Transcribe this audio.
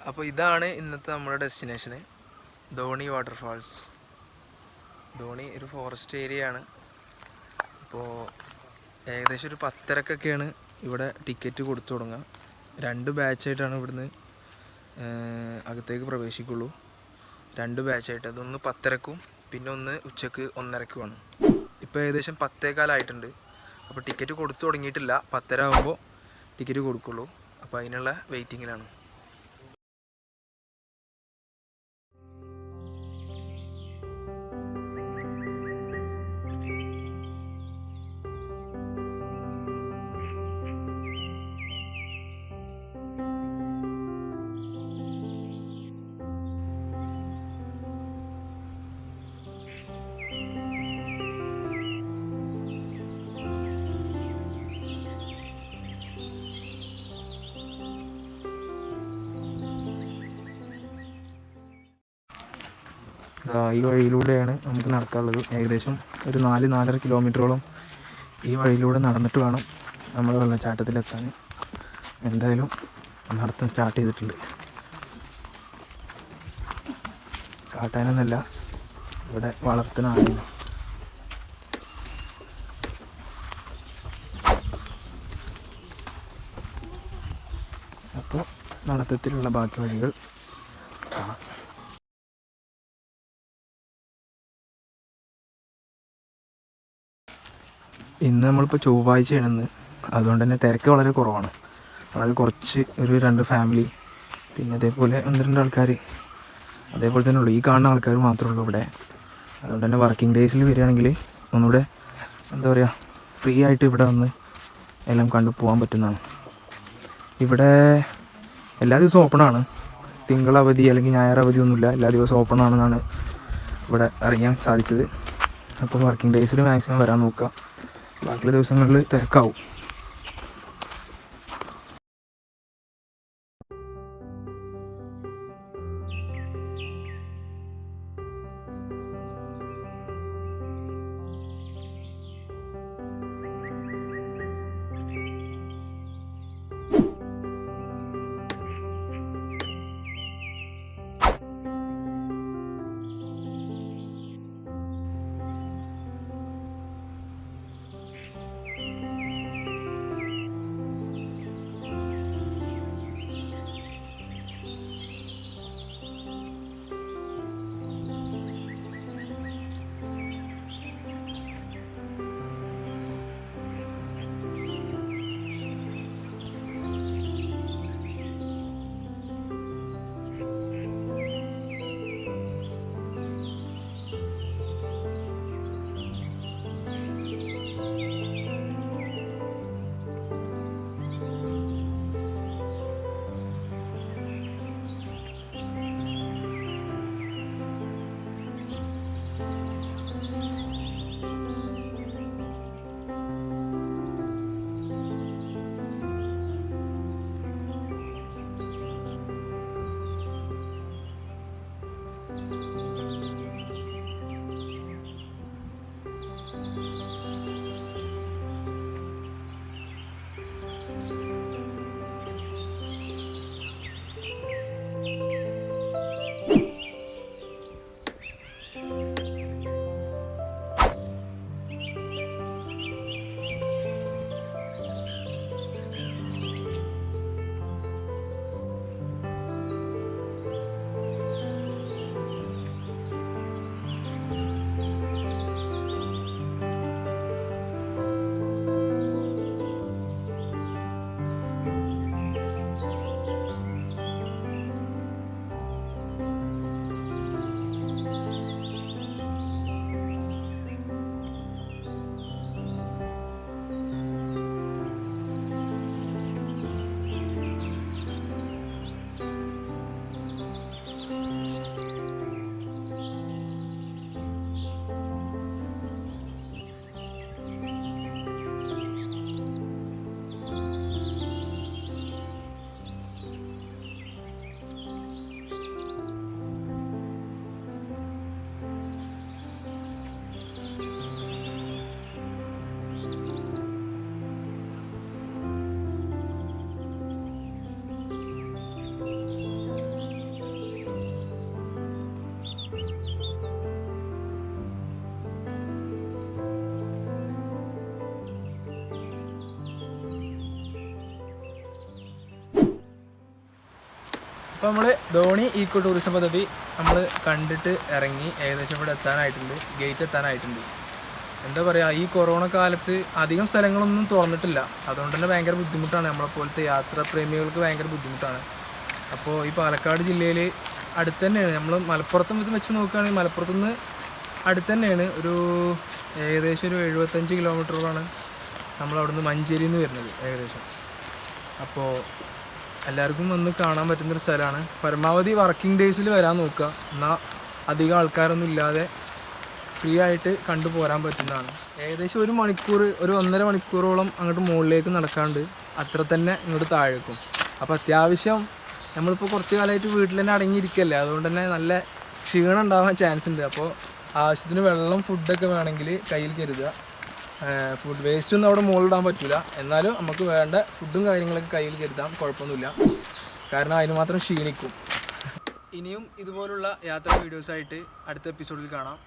അപ്പോൾ ഇതാണ് ഇന്നത്തെ നമ്മുടെ ഡെസ്റ്റിനേഷന്, ധോണി വാട്ടർഫാൾസ്. ധോണി ഒരു ഫോറസ്റ്റ് ഏരിയ ആണ്. അപ്പോൾ ഏകദേശം ഒരു 10:30-ക്കൊക്കെയാണ് ഇവിടെ ടിക്കറ്റ് കൊടുത്തു തുടങ്ങുക. 2 ബാച്ചായിട്ടാണ് ഇവിടുന്ന് അകത്തേക്ക് പ്രവേശിക്കുള്ളൂ. 2 ബാച്ചായിട്ട്, അതൊന്ന് 10:30-ക്കും പിന്നെ ഒന്ന് ഉച്ചക്ക് 1:30-ക്കുമാണ്. ഇപ്പോൾ ഏകദേശം 10:15 അപ്പോൾ ടിക്കറ്റ് കൊടുത്തു തുടങ്ങിയിട്ടില്ല. 10:30 ആകുമ്പോൾ ടിക്കറ്റ് കൊടുക്കുള്ളൂ. അപ്പോൾ അതിനുള്ള വെയിറ്റിങ്ങിലാണ്. ഈ വഴിയിലൂടെയാണ് നമുക്ക് നടക്കാനുള്ളത്. ഏകദേശം ഒരു 4-4.5 കിലോമീറ്ററോളം ഈ വഴിയിലൂടെ നടന്നിട്ട് വേണം നമ്മൾ വെള്ളച്ചാട്ടത്തിലെത്താൻ. എന്തായാലും നടത്തം സ്റ്റാർട്ട് ചെയ്തിട്ടുണ്ട്. കാട്ടാനൊന്നല്ല, ഇവിടെ വളർത്തുന്ന അപ്പോൾ നടത്തത്തിലുള്ള ബാക്കി വഴികൾ കാണാം. ഇന്ന് നമ്മളിപ്പോൾ ചൊവ്വാഴ്ചയാണെന്ന്, അതുകൊണ്ട് തന്നെ തിരക്ക് വളരെ കുറവാണ്. വളരെ കുറച്ച് ഒരു 2 ഫാമിലി, പിന്നെ അതേപോലെ 1-2 ആൾക്കാർ, അതേപോലെ തന്നെ ഉള്ളൂ. ഈ കാണുന്ന ആൾക്കാർ മാത്രമേ ഉള്ളൂ ഇവിടെ. അതുകൊണ്ട് തന്നെ വർക്കിംഗ് ഡേയ്സിൽ വരികയാണെങ്കിൽ ഒന്നുകൂടെ എന്താ പറയുക, ഫ്രീ ആയിട്ട് ഇവിടെ വന്ന് എല്ലാം കണ്ടു പോകാൻ പറ്റുന്നതാണ്. ഇവിടെ എല്ലാ ദിവസവും ഓപ്പണാണ്. തിങ്കൾ അവധി അല്ലെങ്കിൽ ഞായർ അവധി ഒന്നുമില്ല, എല്ലാ ദിവസവും ഓപ്പണാണെന്നാണ് ഇവിടെ അറിയാൻ സാധിച്ചത്. അപ്പോൾ വർക്കിംഗ് ഡേയ്സിൽ മാക്സിമം വരാൻ നോക്കുക. ബാക്കിയുള്ള ദിവസങ്ങളിൽ തിരക്കാവും. അപ്പോൾ നമ്മൾ ധോണി ഈക്കോ ടൂറിസം പദ്ധതി നമ്മൾ കണ്ടിട്ട് ഇറങ്ങി ഏകദേശം ഇവിടെ എത്താനായിട്ടുണ്ട്, ഗേറ്റ് എത്താനായിട്ടുണ്ട്. എന്താ പറയുക, ഈ കൊറോണ കാലത്ത് അധികം സ്ഥലങ്ങളൊന്നും തുറന്നിട്ടില്ല. അതുകൊണ്ട് തന്നെ ഭയങ്കര ബുദ്ധിമുട്ടാണ്, നമ്മളെപ്പോലത്തെ യാത്രാപ്രേമികൾക്ക് ഭയങ്കര ബുദ്ധിമുട്ടാണ്. അപ്പോൾ ഈ പാലക്കാട് ജില്ലയിൽ അടുത്ത് തന്നെയാണ്, നമ്മൾ മലപ്പുറത്തും ഇത് വെച്ച് നോക്കുകയാണെങ്കിൽ മലപ്പുറത്തുനിന്ന് അടുത്ത് തന്നെയാണ്. ഏകദേശം ഒരു 75 കിലോമീറ്ററോളാണ് നമ്മളവിടുന്ന് മഞ്ചേരിയിൽ നിന്ന് വരുന്നത് ഏകദേശം. അപ്പോൾ എല്ലാവർക്കും വന്ന് കാണാൻ പറ്റുന്നൊരു സ്ഥലമാണ്. പരമാവധി വർക്കിംഗ് ഡേയ്സിൽ വരാൻ നോക്കുക, എന്നാൽ അധികം ആൾക്കാരൊന്നും ഇല്ലാതെ ഫ്രീ ആയിട്ട് കണ്ടുപോരാൻ പറ്റുന്നതാണ്. ഏകദേശം ഒരു 1.5 മണിക്കൂറോളം അങ്ങോട്ട് മുകളിലേക്ക് നടക്കാണ്ട്, അത്ര തന്നെ ഇങ്ങോട്ട് താഴേക്കും. അപ്പോൾ അത്യാവശ്യം നമ്മളിപ്പോൾ കുറച്ച് കാലമായിട്ട് വീട്ടിൽ തന്നെ അടങ്ങിയിരിക്കല്ലേ, അതുകൊണ്ട് തന്നെ നല്ല ക്ഷീണം ഉണ്ടാവാൻ ചാൻസ് ഉണ്ട്. അപ്പോൾ ആവശ്യത്തിന് വെള്ളം, ഫുഡൊക്കെ വേണമെങ്കിൽ കയ്യിൽ കരുതുക. ഫുഡ് വേസ്റ്റ് ഒന്നും അവിടെ മുകളിലിടാൻ പറ്റില്ല, എന്നാലും നമുക്ക് വേണ്ട ഫുഡും കാര്യങ്ങളൊക്കെ കയ്യിൽ കരുതാം, കുഴപ്പമൊന്നുമില്ല. കാരണം അതിന് മാത്രം ക്ഷീണിക്കും. ഇനിയും ഇതുപോലുള്ള യാത്രാ വീഡിയോസായിട്ട് അടുത്ത എപ്പിസോഡിൽ കാണാം.